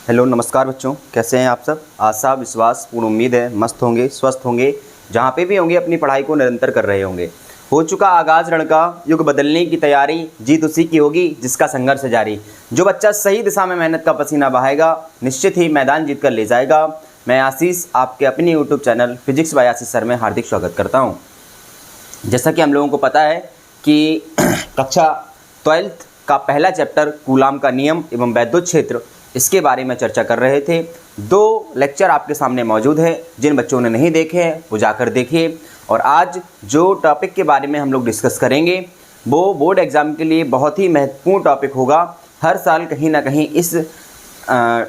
Hello नमस्कार बच्चों, कैसे हैं आप सब। आशा विश्वास पूर्ण उम्मीद है मस्त होंगे, स्वस्थ होंगे, जहाँ पे भी होंगे अपनी पढ़ाई को निरंतर कर रहे होंगे। हो चुका आगाज़ रण का, युग बदलने की तैयारी, जीत उसी की होगी जिसका संघर्ष जारी। जो बच्चा सही दिशा में मेहनत का पसीना बहाएगा, निश्चित ही मैदान जीत कर ले जाएगा। मैं आशीष आपके अपने यूट्यूब चैनल फिजिक्स बाय आशीष सर में हार्दिक स्वागत करता हूँ। जैसा कि हम लोगों को पता है कि कक्षा 12th का पहला चैप्टर कूलाम का नियम एवं वैद्युत क्षेत्र, इसके बारे में चर्चा कर रहे थे। 2 लेक्चर आपके सामने मौजूद हैं, जिन बच्चों ने नहीं देखे हैं वो जाकर देखिए। और आज जो टॉपिक के बारे में हम लोग डिस्कस करेंगे वो बोर्ड एग्ज़ाम के लिए बहुत ही महत्वपूर्ण टॉपिक होगा। हर साल कहीं ना कहीं इस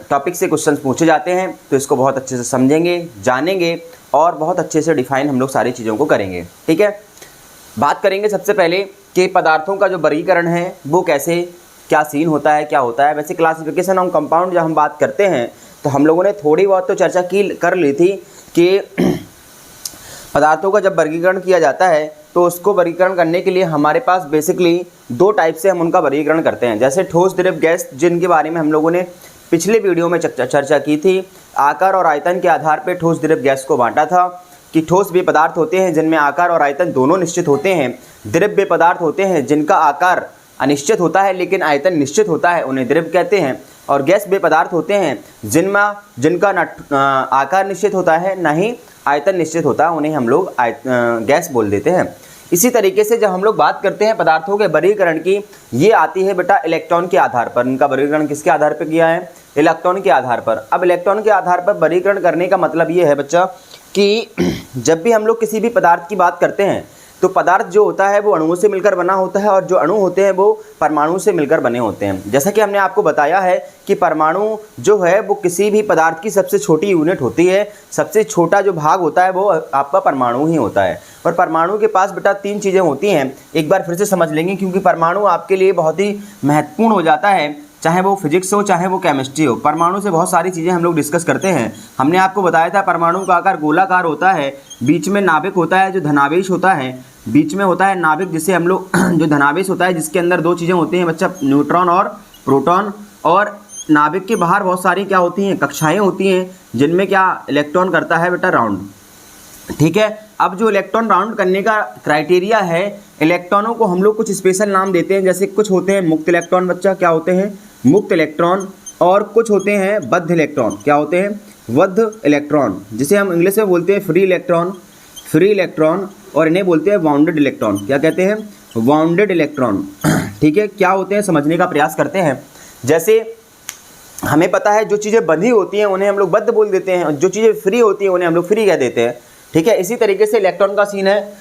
टॉपिक से क्वेश्चन पूछे जाते हैं, तो इसको बहुत अच्छे से समझेंगे, जानेंगे और बहुत अच्छे से डिफाइन हम लोग सारी चीज़ों को करेंगे। ठीक है, बात करेंगे सबसे पहले कि पदार्थों का जो वर्गीकरण है वो कैसे, क्या सीन होता है, क्या होता है। वैसे क्लासिफिकेशन ऑफ कंपाउंड जब हम बात करते हैं तो हम लोगों ने थोड़ी बहुत तो चर्चा कर ली थी कि पदार्थों का जब वर्गीकरण किया जाता है तो उसको वर्गीकरण करने के लिए हमारे पास बेसिकली 2 टाइप से हम उनका वर्गीकरण करते हैं। जैसे ठोस, द्रव, गैस, जिनके बारे में हम लोगों ने पिछले वीडियो में चर्चा की थी। आकार और आयतन के आधार पर ठोस, द्रव, गैस को बांटा था कि ठोस वे पदार्थ होते हैं जिनमें आकार और आयतन दोनों निश्चित होते हैं। द्रव वे पदार्थ होते हैं जिनका आकार अनिश्चित होता है लेकिन आयतन निश्चित होता है, उन्हें द्रव कहते हैं। और गैस वे पदार्थ होते हैं जिनका न आकार निश्चित होता है ना ही आयतन निश्चित होता है, उन्हें हम लोग गैस बोल देते हैं। इसी तरीके से जब हम लोग बात करते हैं पदार्थों के वर्गीकरण की, ये आती है बेटा इलेक्ट्रॉन के आधार पर। इनका वर्गीकरण किसके आधार पर किया है? इलेक्ट्रॉन के आधार पर। अब इलेक्ट्रॉन के आधार पर वर्गीकरण करने का मतलब ये है बच्चा कि जब भी हम लोग किसी भी पदार्थ की बात करते हैं तो पदार्थ जो होता है वो अणुओं से मिलकर बना होता है और जो अणु होते हैं वो परमाणु से मिलकर बने होते हैं। जैसा कि हमने आपको बताया है कि परमाणु जो है वो किसी भी पदार्थ की सबसे छोटी यूनिट होती है। सबसे छोटा जो भाग होता है वो आपका परमाणु ही होता है। और परमाणु के पास बेटा 3 चीज़ें होती हैं, एक बार फिर से समझ लेंगे क्योंकि परमाणु आपके लिए बहुत ही महत्वपूर्ण हो जाता है, चाहे वो फिजिक्स हो चाहे वो केमिस्ट्री हो। परमाणु से बहुत सारी चीज़ें हम लोग डिस्कस करते हैं। हमने आपको बताया था परमाणु का आकार गोलाकार होता है, बीच में नाभिक होता है जो धनावेश होता है, बीच में होता है नाभिक जिसे हम लोग जो धनावेश होता है जिसके अंदर 2 चीज़ें होती हैं बच्चा, न्यूट्रॉन और प्रोटॉन। और नाभिक के बाहर बहुत सारी क्या होती हैं, कक्षाएँ होती हैं जिनमें क्या इलेक्ट्रॉन करता है बेटा राउंड। ठीक है, अब जो इलेक्ट्रॉन राउंड करने का क्राइटेरिया है, इलेक्ट्रॉनों को हम लोग कुछ स्पेशल नाम देते हैं। जैसे कुछ होते हैं मुक्त इलेक्ट्रॉन बच्चा, क्या होते हैं? मुक्त इलेक्ट्रॉन। और कुछ होते हैं बद्ध इलेक्ट्रॉन, क्या होते हैं? बद्ध इलेक्ट्रॉन, जिसे हम इंग्लिश में बोलते हैं फ्री इलेक्ट्रॉन। और इन्हें बोलते हैं बाउंडेड इलेक्ट्रॉन। क्या कहते हैं? Bounded electron. ठीक है, क्या होते हैं समझने का प्रयास करते हैं। जैसे हमें पता है जो चीज़ें बंधी होती हैं उन्हें हम लोग बद्ध बोल देते हैं और जो चीज़ें फ्री होती हैं उन्हें हम लोग फ्री कह देते हैं। ठीक है, इसी तरीके से इलेक्ट्रॉन का सीन है।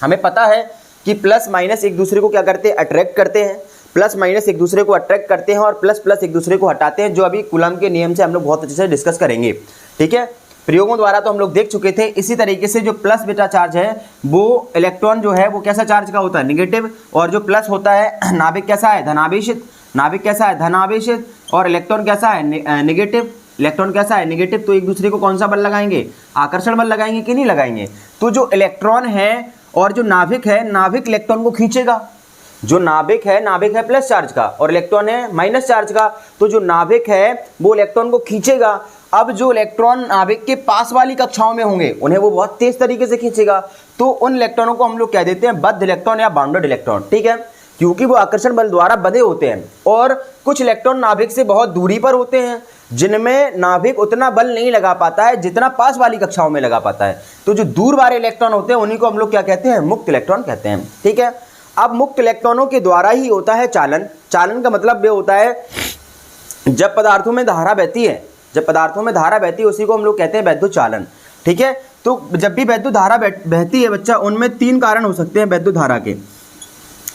हमें पता है कि प्लस माइनस एक दूसरे को क्या करते हैं? अट्रैक्ट करते हैं। प्लस माइनस एक दूसरे को अट्रैक्ट करते हैं और प्लस प्लस एक दूसरे को हटाते हैं, जो अभी कूलम के नियम से हम लोग बहुत अच्छे से डिस्कस करेंगे। ठीक है, प्रयोगों द्वारा तो हम लोग देख चुके थे। इसी तरीके से जो प्लस बेटा चार्ज है वो इलेक्ट्रॉन जो है वो कैसा चार्ज का होता है? निगेटिव। और जो प्लस होता है नाभिक कैसा है? धनावेशित। नाभिक कैसा है? धनावेशित। और इलेक्ट्रॉन कैसा है? निगेटिव। इलेक्ट्रॉन कैसा है? निगेटिव। तो एक दूसरे को कौन सा बल लगाएंगे? आकर्षण बल लगाएंगे कि नहीं लगाएंगे? तो जो इलेक्ट्रॉन है और जो नाभिक है, नाभिक इलेक्ट्रॉन को खींचेगा। जो नाभिक है प्लस चार्ज का और इलेक्ट्रॉन है माइनस चार्ज का, तो जो नाभिक है वो इलेक्ट्रॉन को खींचेगा। अब जो इलेक्ट्रॉन नाभिक के पास वाली कक्षाओं में होंगे उन्हें वो बहुत तेज तरीके से खींचेगा, तो उन इलेक्ट्रॉनों को हम लोग कह देते हैं बद्ध इलेक्ट्रॉन या बाउंडेड इलेक्ट्रॉन। ठीक है, क्योंकि वो आकर्षण बल द्वारा बंधे होते हैं। और कुछ इलेक्ट्रॉन नाभिक से बहुत दूरी पर होते हैं जिनमें नाभिक उतना बल नहीं लगा पाता है जितना पास वाली कक्षाओं में लगा पाता है। तो जो दूर वाले इलेक्ट्रॉन होते हैं उन्हीं को हम लोग क्या कहते हैं? मुक्त इलेक्ट्रॉन कहते हैं। ठीक है, अब मुक्त इलेक्ट्रॉनों के द्वारा ही होता है चालन। चालन का मतलब ये होता है जब पदार्थों में धारा बहती है, उसी को हम लोग कहते हैं वैद्युत चालन। ठीक है, तो जब भी वैद्युत धारा बहती है बच्चा, उनमें 3 कारण हो सकते हैं वैद्युत धारा के।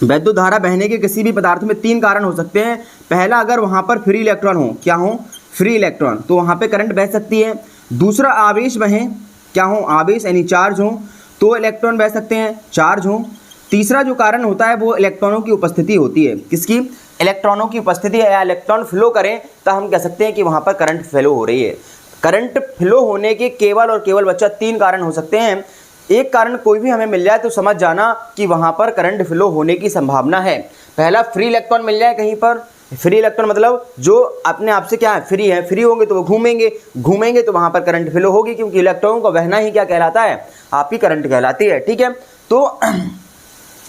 वैद्युत धारा बहने के किसी भी पदार्थ में 3 कारण हो सकते हैं। पहला, अगर वहाँ पर फ्री इलेक्ट्रॉन हो, क्या हो? फ्री इलेक्ट्रॉन, तो वहाँ पे करंट बह सकती है। दूसरा, आवेश बहे, क्या हो? आवेश यानी चार्ज हो, तो इलेक्ट्रॉन बह सकते हैं, चार्ज हो। तीसरा जो कारण होता है वो इलेक्ट्रॉनों की उपस्थिति होती है। किसकी? इलेक्ट्रॉनों की उपस्थिति है, या इलेक्ट्रॉन फ्लो करें तो हम कह सकते हैं कि वहाँ पर करंट फ्लो हो रही है। करंट फ्लो होने के केवल और केवल बच्चा 3 कारण हो सकते हैं। एक कारण कोई भी हमें मिल जाए तो समझ जाना कि वहाँ पर करंट फ्लो होने की संभावना है। पहला, फ्री इलेक्ट्रॉन मिल जाए कहीं पर, फ्री इलेक्ट्रॉन मतलब जो अपने आप से क्या है, फ्री है, फ्री होंगे तो वो घूमेंगे, घूमेंगे तो वहां पर करंट फ्लो होगी, क्योंकि इलेक्ट्रॉनों का बहना ही क्या कहलाता है, आपकी करंट कहलाती है। ठीक है, तो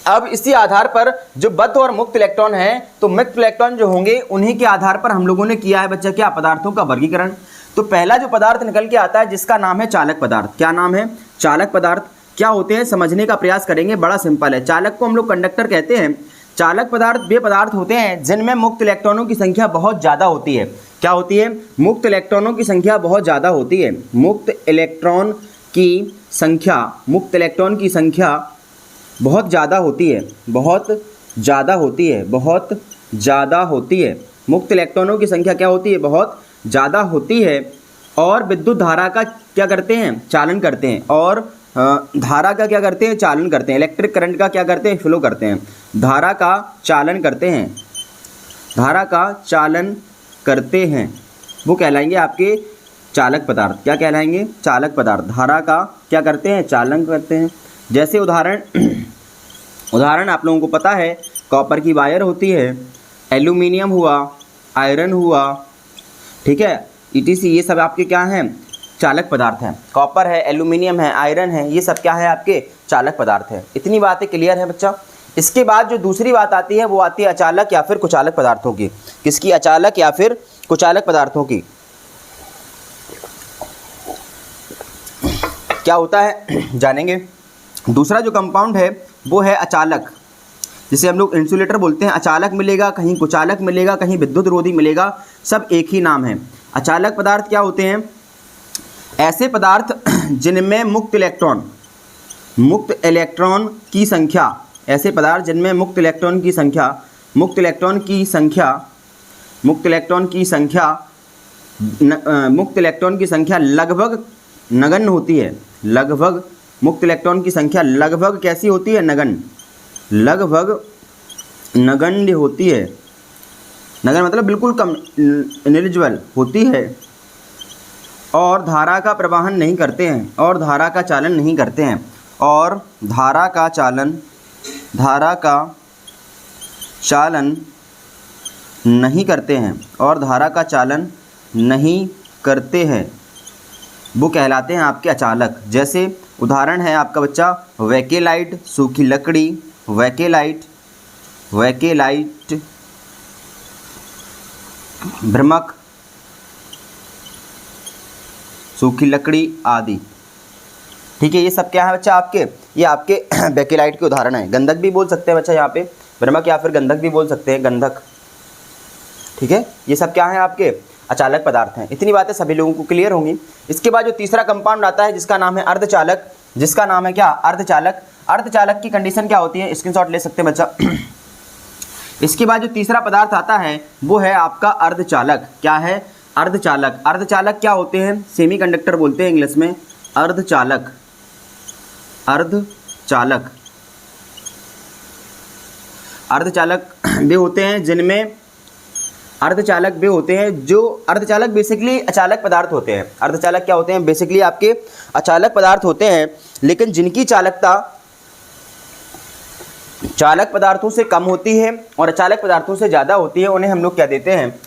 अब इसी आधार पर जो बद्ध और मुक्त इलेक्ट्रॉन है, तो मुक्त इलेक्ट्रॉन जो होंगे उन्हीं के आधार पर हम लोगों ने किया है बच्चा क्या, पदार्थों का वर्गीकरण। तो पहला जो पदार्थ निकल के आता है जिसका नाम है चालक पदार्थ। क्या नाम है, चालक पदार्थ। क्या होते हैं समझने का प्रयास करेंगे, बड़ा सिंपल है। चालक को हम लोग कंडक्टर कहते हैं। चालक पदार्थ वे पदार्थ होते हैं जिनमें मुक्त इलेक्ट्रॉनों की संख्या बहुत ज़्यादा होती है। क्या होती है, मुक्त इलेक्ट्रॉनों की संख्या बहुत ज़्यादा होती है। मुक्त इलेक्ट्रॉन की संख्या, मुक्त इलेक्ट्रॉन की संख्या बहुत ज़्यादा होती है, बहुत ज़्यादा होती है, बहुत ज़्यादा होती है। मुक्त इलेक्ट्रॉनों की संख्या क्या होती है, बहुत ज़्यादा होती है। और विद्युत धारा का क्या करते हैं, चालन करते हैं। और धारा का क्या करते हैं, चालन करते हैं। इलेक्ट्रिक करंट का क्या करते हैं, फ्लो करते हैं। धारा का चालन करते हैं, धारा का चालन करते हैं, वो कहलाएंगे आपके चालक पदार्थ। क्या कहलाएंगे, चालक पदार्थ। धारा का क्या करते हैं, चालन करते हैं। जैसे उदाहरण आप लोगों को पता है, कॉपर की वायर होती है, एल्यूमिनियम हुआ, आयरन हुआ, ठीक है, ETC, ये सब आपके क्या हैं, चालक पदार्थ हैं। कॉपर है, एल्यूमिनियम है, आयरन है, ये सब क्या है, आपके चालक पदार्थ है। इतनी बातें क्लियर है बच्चा। इसके बाद जो दूसरी बात आती है वो आती है अचालक या फिर कुचालक पदार्थों की। किसकी, अचालक या फिर कुचालक पदार्थों की। क्या होता है जानेंगे। दूसरा जो कंपाउंड है वो है अचालक, जिसे हम लोग इंसुलेटर बोलते हैं। अचालक मिलेगा, कहीं कुचालक मिलेगा, कहीं विद्युत रोधी मिलेगा, सब एक ही नाम है। अचालक पदार्थ क्या होते हैं, ऐसे पदार्थ जिनमें मुक्त इलेक्ट्रॉन की संख्या, ऐसे पदार्थ जिनमें मुक्त इलेक्ट्रॉन की संख्या लगभग नगण्य होती है। लगभग मुक्त इलेक्ट्रॉन की संख्या लगभग कैसी होती है, लगभग नगण्य होती है। नगण्य मतलब बिल्कुल कम, नेग्लिजिबल होती है। और धारा का प्रवाहन नहीं करते हैं, और धारा का चालन नहीं करते हैं, और धारा का चालन नहीं करते हैं, और धारा का चालन नहीं करते हैं, वो कहलाते हैं आपके अचालक। जैसे उदाहरण है आपका बच्चा वैकेलाइट, सूखी लकड़ी, वैकेलाइट, भ्रमक, सूखी लकड़ी आदि। ठीक है, ये सब क्या है बच्चा आपके, ये आपके वैकेलाइट के उदाहरण है। गंधक भी बोल सकते हैं बच्चा यहाँ पे, भ्रमक या फिर गंधक भी बोल सकते हैं, गंधक। ठीक है, ये सब क्या है आपके अचालक पदार्थ हैं। इतनी बातें सभी लोगों को क्लियर होंगी। इसके बाद जो तीसरा कंपाउंड आता है जिसका नाम है अर्धचालक, जिसका नाम है क्या, अर्धचालक। अर्धचालक की कंडीशन क्या होती है, स्क्रीनशॉट ले सकते हैं बच्चा। इसके बाद जो तीसरा पदार्थ आता है वो है आपका अर्धचालक। क्या है, अर्धचालक। अर्धचालक क्या होते हैं, सेमीकंडक्टर बोलते हैं इंग्लिश में। अर्धचालक, अर्धचालक, अर्धचालक वे होते हैं जिनमें, अर्धचालक वे होते हैं जो, अर्धचालक बेसिकली अचालक पदार्थ होते हैं। अर्धचालक क्या होते हैं, बेसिकली आपके अचालक पदार्थ होते हैं, लेकिन जिनकी चालकता चालक पदार्थों से कम होती है और अचालक पदार्थों से ज़्यादा होती है, उन्हें हम लोग क्या देते हैं,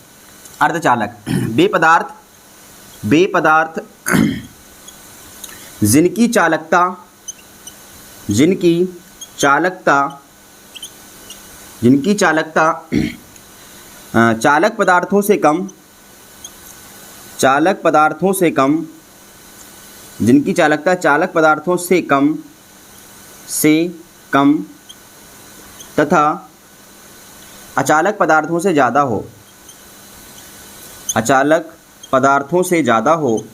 अर्धचालक। वे पदार्थ जिनकी चालकता चालक पदार्थों से कम, जिनकी चालकता चालक पदार्थों से कम तथा अचालक पदार्थों से ज़्यादा हो, अचालक पदार्थों से ज़्यादा हो,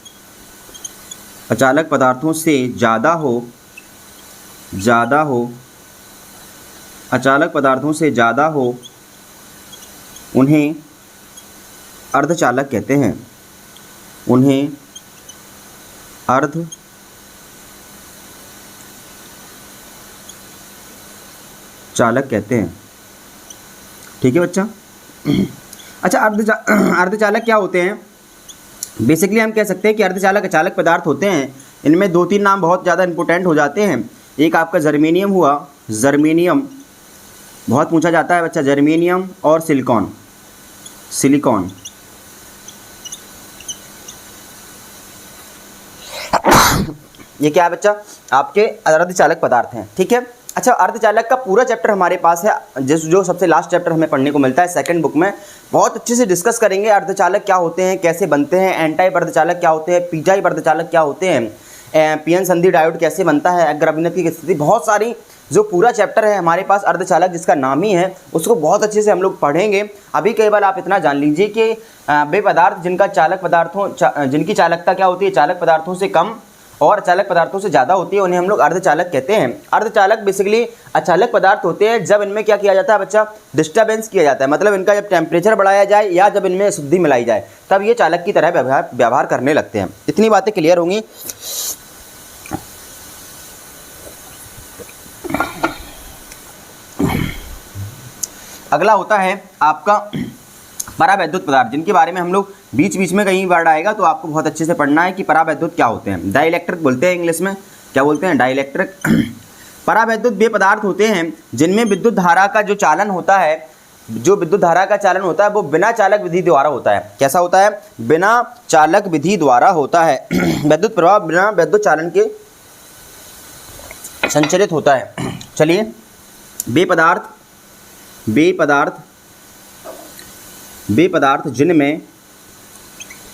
अचालक पदार्थों से ज़्यादा हो, अचालक पदार्थों से ज़्यादा हो, उन्हें अर्धचालक कहते हैं। उन्हें अर्धचालक कहते हैं। ठीक है बच्चा। अच्छा, अर्धचालक क्या होते हैं, बेसिकली हम कह सकते हैं कि अर्धचालक अचालक पदार्थ होते हैं। इनमें दो तीन नाम बहुत ज़्यादा इंपॉर्टेंट हो जाते हैं। एक आपका जर्मेनियम हुआ, जर्मेनियम बहुत पूछा जाता है बच्चा, जर्मेनियम और सिलिकॉन। सिलिकॉन। ये क्या है बच्चा? आपके अर्धचालक पदार्थ हैं, ठीक है। अच्छा, अर्धचालक का पूरा चैप्टर हमारे पास है, जो सबसे लास्ट चैप्टर हमें पढ़ने को मिलता है सेकंड बुक में। बहुत अच्छे से डिस्कस करेंगे अर्धचालक क्या होते हैं, कैसे बनते हैं, एन टाइप अर्धचालक क्या होते हैं, पी टाइप अर्धचालक क्या होते हैं, पीएन संधि डायोड कैसे बनता है, अग्र अभिनत की स्थिति, बहुत सारी जो पूरा चैप्टर है हमारे पास अर्धचालक जिसका नाम ही है, उसको बहुत अच्छे से हम लोग पढ़ेंगे। अभी केवल आप इतना जान लीजिए कि वे पदार्थ जिनकी चालकता क्या होती है, चालक पदार्थों से कम और चालक पदार्थों से ज़्यादा होती है, उन्हें हम लोग अर्धचालक कहते हैं। अर्धचालक बेसिकली अचालक पदार्थ होते हैं जब इनमें क्या किया जाता है बच्चा? डिस्टर्बेंस किया जाता है, मतलब इनका जब टेम्परेचर बढ़ाया जाए या जब इनमें शुद्धि मिलाई जाए तब ये चालक की तरह व्यवहार करने लगते हैं। इतनी बातें क्लियर होंगी। अगला होता है आपका परावैद्युत पदार्थ, जिनके बारे में हम लोग बीच बीच में कहीं वर्ड आएगा तो आपको बहुत अच्छे से पढ़ना है कि परावैद्युत क्या होते हैं। डाइलेक्ट्रिक बोलते हैं इंग्लिश में, क्या बोलते हैं? डाइलेक्ट्रिक। परावैद्युत वे पदार्थ होते हैं जिनमें विद्युत धारा का जो चालन होता है, जो विद्युत धारा का चालन होता है वो बिना चालक विधि द्वारा होता है। कैसा होता है? बिना चालक विधि द्वारा होता है। विद्युत प्रवाह बिना विद्युत चालन के संचालित होता है। चलिए, वे पदार्थ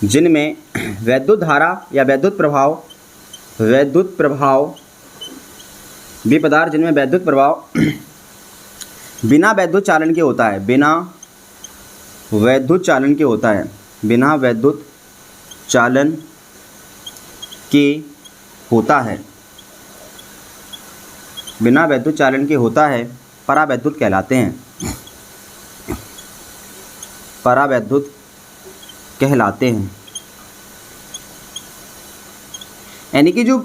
जिनमें वैद्युत धारा या वैद्युत प्रभाव वे पदार्थ जिनमें वैद्युत प्रभाव बिना वैद्युत चालन के होता है, बिना वैद्युत चालन के होता है, बिना वैद्युत चालन के होता है, बिना वैद्युत चालन के होता है, परावैद्युत कहलाते हैं, परावैद्युत कहलाते हैं। यानी कि जो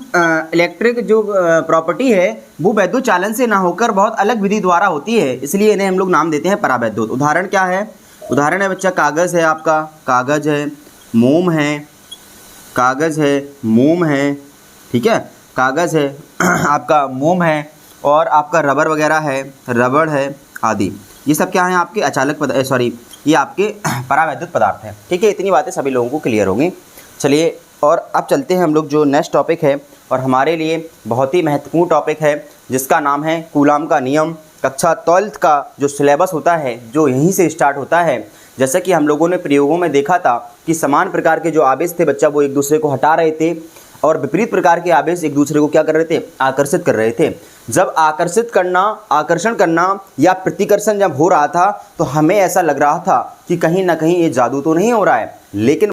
इलेक्ट्रिक जो प्रॉपर्टी है वो वैद्युत चालन से ना होकर बहुत अलग विधि द्वारा होती है, इसलिए इन्हें हम लोग नाम देते हैं परावैद्युत। उदाहरण क्या है? उदाहरण है बच्चा कागज़ है, आपका कागज़ है, मोम है, कागज़ है, मोम है, ठीक है, कागज़ है, आपका मोम है, और आपका रबर वगैरह है, रबड़ है आदि। ये सब क्या हैं? आपके ये आपके परावैद्युत पदार्थ हैं, ठीक है। इतनी बातें सभी लोगों को क्लियर होंगी। चलिए, और अब चलते हैं हम लोग जो नेक्स्ट टॉपिक है, और हमारे लिए बहुत ही महत्वपूर्ण टॉपिक है जिसका नाम है कूलाम का नियम। कक्षा 12th का जो सिलेबस होता है जो यहीं से स्टार्ट होता है। जैसा कि हम लोगों ने प्रयोगों में देखा था कि समान प्रकार के जो आवेश थे बच्चा वो एक दूसरे को हटा रहे थे, और विपरीत प्रकार के आवेश एक दूसरे को क्या कर रहे थे? आकर्षित कर रहे थे। जब आकर्षण करना या प्रतिकर्षण जब हो रहा था तो हमें ऐसा लग रहा था कि कहीं ना कहीं ये जादू तो नहीं हो रहा है, लेकिन